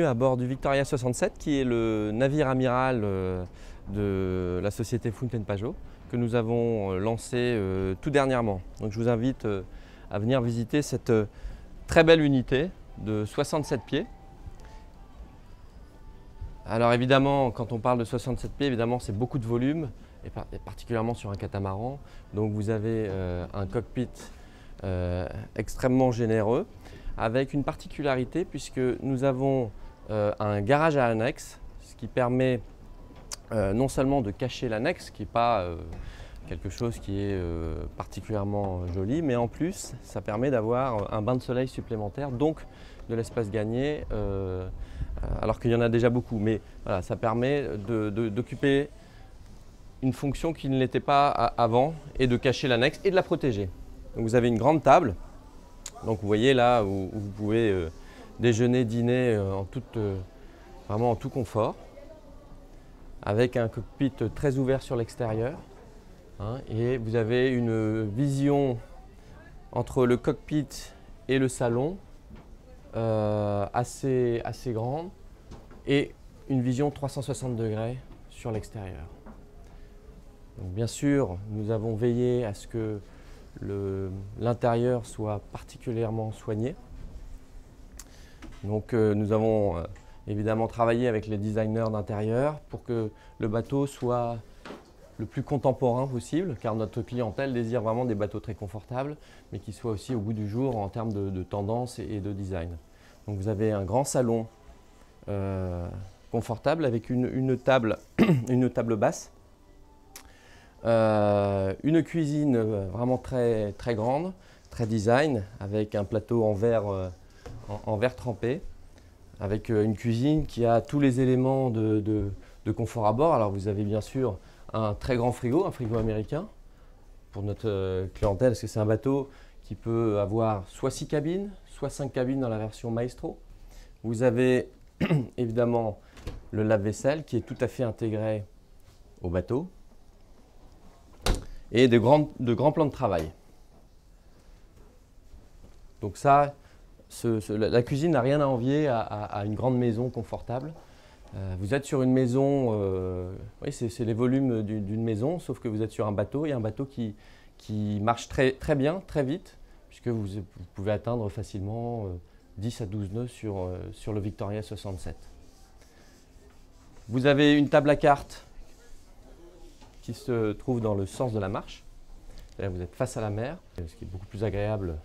À bord du Victoria 67, qui est le navire amiral de la société Fountaine Pajot, que nous avons lancé tout dernièrement. Donc je vous invite à venir visiter cette très belle unité de 67 pieds. Alors évidemment, quand on parle de 67 pieds, évidemment c'est beaucoup de volume, et particulièrement sur un catamaran. Donc vous avez un cockpit extrêmement généreux, avec une particularité puisque nous avons un garage à annexe, ce qui permet non seulement de cacher l'annexe, qui n'est pas quelque chose qui est particulièrement joli, mais en plus ça permet d'avoir un bain de soleil supplémentaire, donc de l'espace gagné, alors qu'il y en a déjà beaucoup. Mais voilà, ça permet d'occuper une fonction qui ne l'était pas avant et de cacher l'annexe et de la protéger. Donc vous avez une grande table, donc vous voyez là où vous pouvez déjeuner, dîner vraiment en tout confort, avec un cockpit très ouvert sur l'extérieur, hein, et vous avez une vision entre le cockpit et le salon assez grande, et une vision 360 degrés sur l'extérieur. Bien sûr, nous avons veillé à ce que l'intérieur soit particulièrement soigné. Donc nous avons évidemment travaillé avec les designers d'intérieur pour que le bateau soit le plus contemporain possible, car notre clientèle désire vraiment des bateaux très confortables, mais qui soient aussi au goût du jour en termes de tendance et de design. Donc vous avez un grand salon confortable avec une table, une table basse, une cuisine vraiment très grande, très design, avec un plateau en verre trempé, avec une cuisine qui a tous les éléments de confort à bord. Alors vous avez bien sûr un très grand frigo, un frigo américain pour notre clientèle, parce que c'est un bateau qui peut avoir soit 6 cabines, soit 5 cabines dans la version Maestro. Vous avez évidemment le lave-vaisselle qui est tout à fait intégré au bateau, et de grands plans de travail. Donc ça, la cuisine n'a rien à envier à une grande maison confortable. Vous êtes sur une maison, oui, c'est les volumes d'une maison, sauf que vous êtes sur un bateau, et un bateau qui marche très bien, très vite, puisque vous pouvez atteindre facilement 10 à 12 nœuds sur le Victoria 67. Vous avez une table à cartes qui se trouve dans le sens de la marche. Là, vous êtes face à la mer, ce qui est beaucoup plus agréable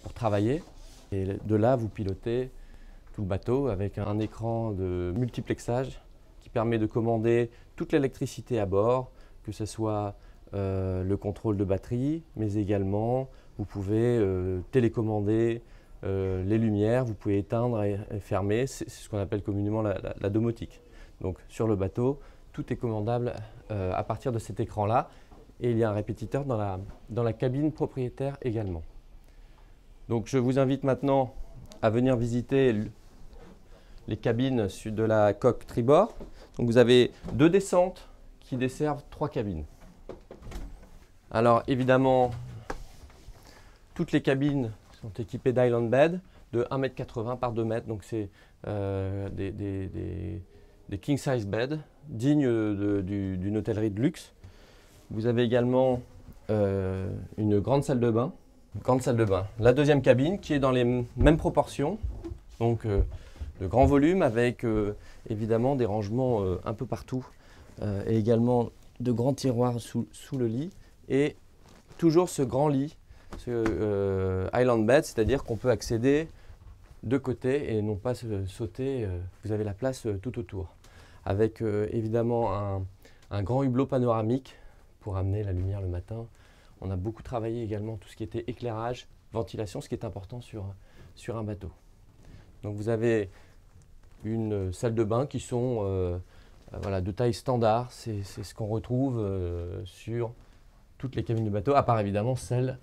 pour travailler. Et de là, vous pilotez tout le bateau avec un écran de multiplexage qui permet de commander toute l'électricité à bord, que ce soit le contrôle de batterie, mais également vous pouvez télécommander les lumières, vous pouvez éteindre et fermer. C'est ce qu'on appelle communément la domotique. Donc sur le bateau, tout est commandable à partir de cet écran-là, et il y a un répétiteur dans la cabine propriétaire également. Donc je vous invite maintenant à venir visiter les cabines de la coque tribord. Donc vous avez 2 descentes qui desservent 3 cabines. Alors évidemment, toutes les cabines sont équipées d'island bed de 1,80 m par 2 m, donc c'est des king size beds dignes d'une hôtellerie de luxe. Vous avez également une grande salle de bain. La deuxième cabine qui est dans les mêmes proportions, donc de grands volumes, avec évidemment des rangements un peu partout, et également de grands tiroirs sous le lit, et toujours ce grand lit, ce island bed, c'est-à-dire qu'on peut accéder de côté et non pas sauter, vous avez la place tout autour, avec évidemment un grand hublot panoramique pour amener la lumière le matin. On a beaucoup travaillé également tout ce qui était éclairage, ventilation, ce qui est important sur un bateau. Donc vous avez une salle de bain qui sont voilà, de taille standard, c'est ce qu'on retrouve sur toutes les cabines de bateau, à part évidemment celle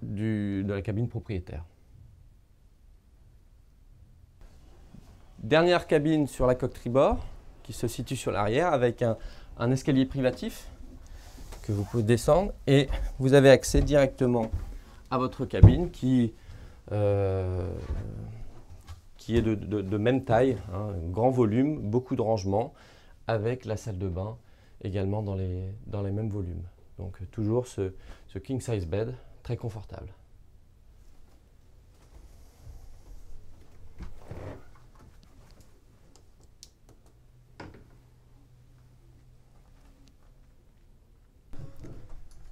de la cabine propriétaire. Dernière cabine sur la coque tribord, qui se situe sur l'arrière, avec un escalier privatif que vous pouvez descendre, et vous avez accès directement à votre cabine qui qui est de même taille, hein, grand volume, beaucoup de rangements, avec la salle de bain également dans les mêmes volumes. Donc toujours ce king size bed très confortable.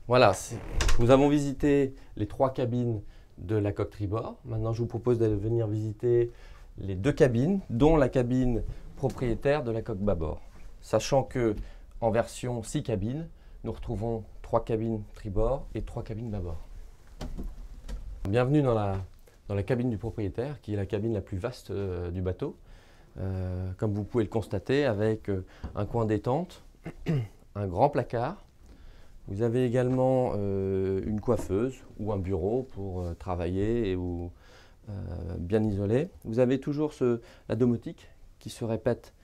Voilà, nous avons visité les 3 cabines de la coque tribord. Maintenant, je vous propose de venir visiter les 2 cabines, dont la cabine propriétaire de la coque bâbord. Sachant que en version 6 cabines, nous retrouvons 3 cabines tribord et 3 cabines bâbord. Bienvenue dans la cabine du propriétaire, qui est la cabine la plus vaste du bateau. Comme vous pouvez le constater, avec un coin détente, un grand placard. Vous avez également une coiffeuse ou un bureau pour travailler ou bien isolé. Vous avez toujours la domotique qui se répète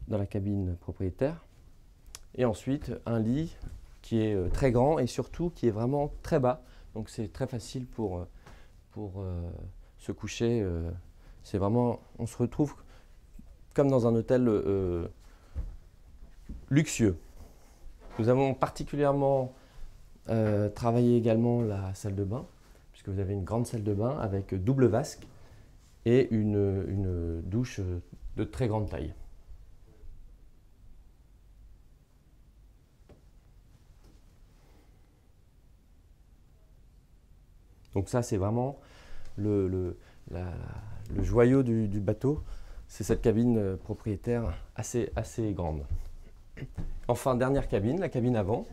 dans la cabine propriétaire. Et ensuite, un lit qui est très grand et surtout qui est vraiment très bas. Donc c'est très facile pour se coucher. C'est vraiment, on se retrouve comme dans un hôtel luxueux. Nous avons particulièrement travaillé également la salle de bain, puisque vous avez une grande salle de bain avec double vasque et une douche de très grande taille. Donc ça, c'est vraiment le joyau du bateau. C'est cette cabine propriétaire assez grande. Enfin, dernière cabine, la cabine avant,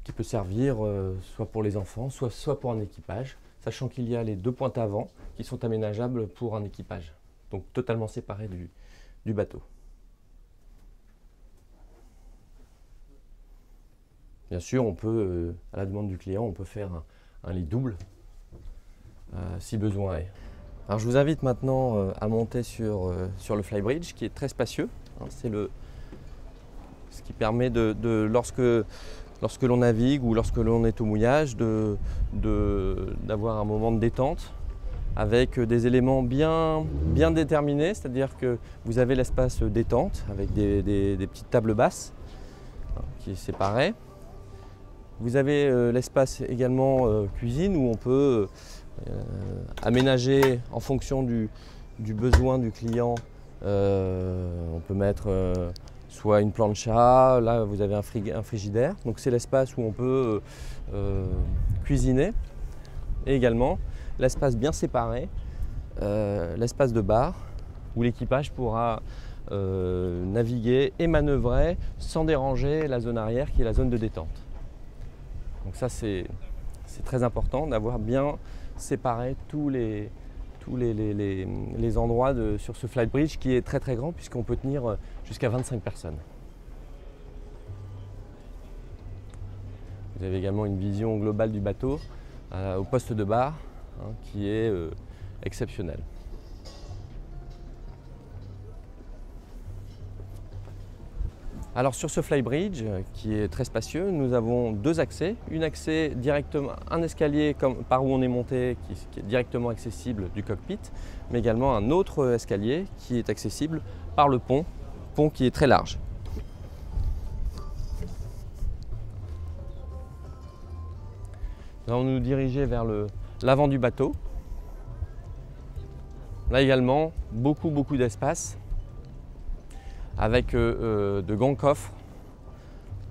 qui peut servir soit pour les enfants, soit pour un équipage, sachant qu'il y a les 2 pointes avant qui sont aménageables pour un équipage, donc totalement séparés du bateau. Bien sûr, on peut, à la demande du client, on peut faire un lit double si besoin est. Alors je vous invite maintenant à monter sur le flybridge, qui est très spacieux. Hein, c'est ce qui permet lorsque l'on navigue ou lorsque l'on est au mouillage d'avoir un moment de détente avec des éléments bien déterminés, c'est-à-dire que vous avez l'espace détente avec des petites tables basses qui est séparé. Vous avez l'espace également cuisine où on peut aménager en fonction du besoin du client. On peut mettre soit une plancha, là vous avez un frigidaire, donc c'est l'espace où on peut cuisiner. Et également l'espace bien séparé, l'espace de bar, où l'équipage pourra naviguer et manœuvrer sans déranger la zone arrière qui est la zone de détente. Donc ça c'est très important d'avoir bien séparé tous les endroits sur ce flybridge qui est très grand puisqu'on peut tenir jusqu'à 25 personnes. Vous avez également une vision globale du bateau au poste de bar qui est exceptionnelle. Alors sur ce flybridge qui est très spacieux, nous avons 2 accès. Un escalier par où on est monté qui est directement accessible du cockpit, mais également un autre escalier qui est accessible par le pont qui est très large. Nous allons nous diriger vers l'avant du bateau. Là également, beaucoup d'espace, avec de grands coffres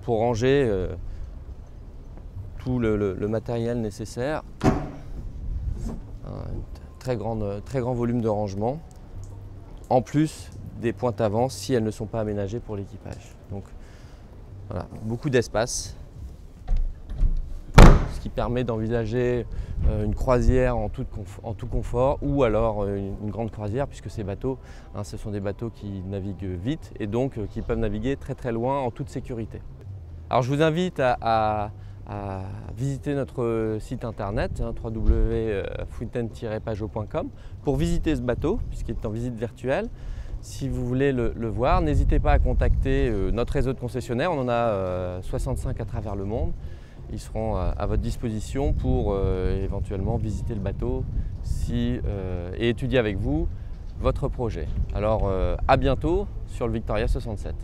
pour ranger tout le matériel nécessaire. Un très grand volume de rangement, en plus des pointes avant si elles ne sont pas aménagées pour l'équipage. Donc voilà, beaucoup d'espace, ce qui permet d'envisager une croisière en tout confort, ou alors une grande croisière, puisque ces bateaux, ce sont des bateaux qui naviguent vite et donc qui peuvent naviguer très loin en toute sécurité. Alors je vous invite à visiter notre site internet www.fountain-pajot.com pour visiter ce bateau puisqu'il est en visite virtuelle. Si vous voulez le voir, n'hésitez pas à contacter notre réseau de concessionnaires, on en a 65 à travers le monde. Ils seront à votre disposition pour éventuellement visiter le bateau et étudier avec vous votre projet. Alors à bientôt sur le Victoria 67.